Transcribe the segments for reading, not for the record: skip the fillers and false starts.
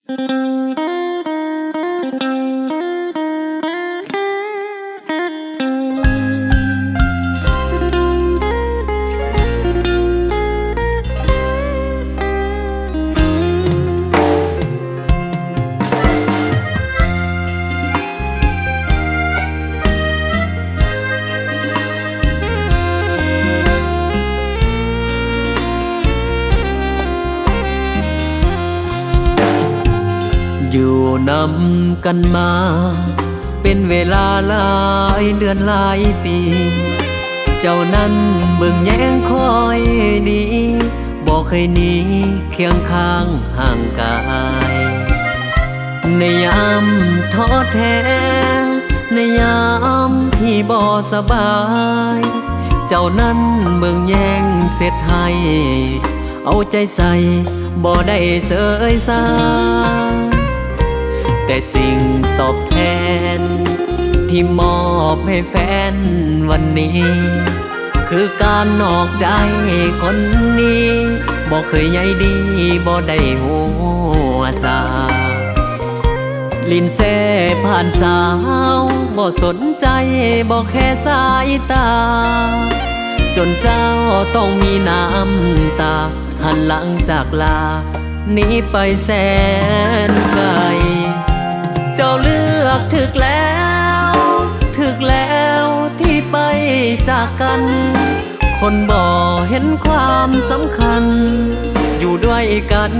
อยู่นำกันมาเป็นเวลาหลายเดือนหลายปี เจ้านั้นเบิ่งแย้งคอยดีบอกเคยหนีเคียงข้างห่างกายในยามท้อแท้ในยามที่บ่สบายเจ้านั้นเบิ่งแย้งเสร็จให้เอาใจใส่บ่ได้เสยสาแต่สิ่งตอบแทนที่มอบให้แฟนวันนี้คือการนอกใจคนนี้บอกเคยใยดีบ่ได้หัวซาลิ้นแซ่ผ่านสาวบ่สนใจบ่แค่สายตาจนเจ้าต้องมีน้ำตาหันหลังจากลาหนีไปแสนไกลเจ้าเลือกถึกแล้วที่ไปจากกันคนบ่เห็นความสำคัญอยู่ด้วยกัน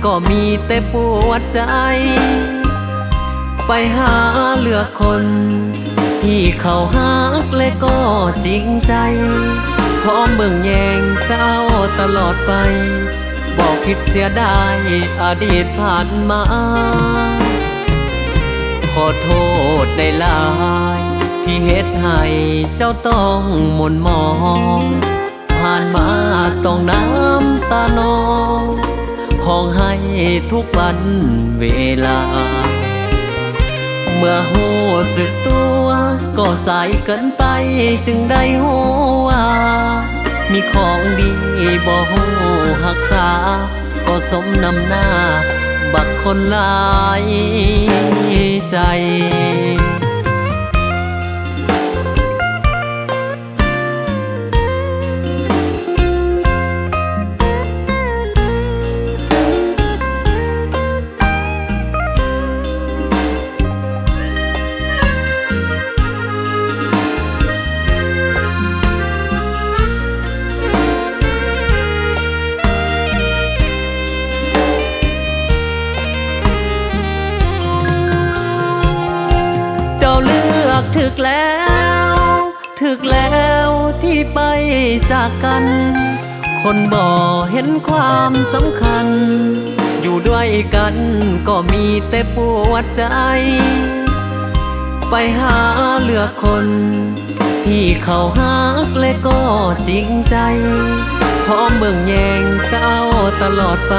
ก็มีแต่ปวดใจไปหาเลือกคนที่เขาฮักและก็จริงใจพร้อมเบิ่งแยงเจ้าตลอดไปบอกคิดเสียดายอดีตผ่านมาขอโทษได้หลายที่เฮ็ดให้เจ้าต้องหม่นมองผ่านมาต้องน้ำตานองห้องให้ทุกวันเวลาเมื่อหูสึกตัวก็สายเกินไปจึงได้หูว่ามีของดีบ่หูหักษาก็สมนำหน้าบักคนหลายใจเลือกถึกแล้วที่ไปจากกันคนบ่เห็นความสำคัญอยู่ด้วยกันก็มีแต่ปวดใจไปหาเลือกคนที่เขาฮักและก็จริงใจพร้อมเบิ่งแยงเจ้าตลอดไป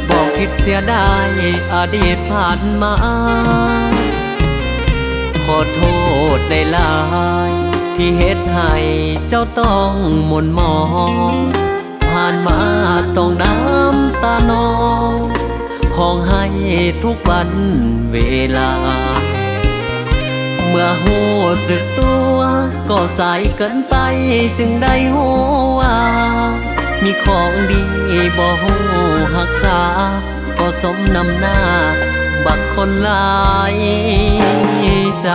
บอกคิดเสียดายอดีตผ่านมาขอโทษได้หลายที่เฮ็ดให้เจ้าต้องหม่นมองผ่านมาต้องน้ำตานองห้องให้ทุกวันเวลาเมื่อหูสึกตัวก็สายเกินไปจึงได้หูว่ามีของดีบ่หูหักษาก็สมนำหน้าบักคนหลายใจ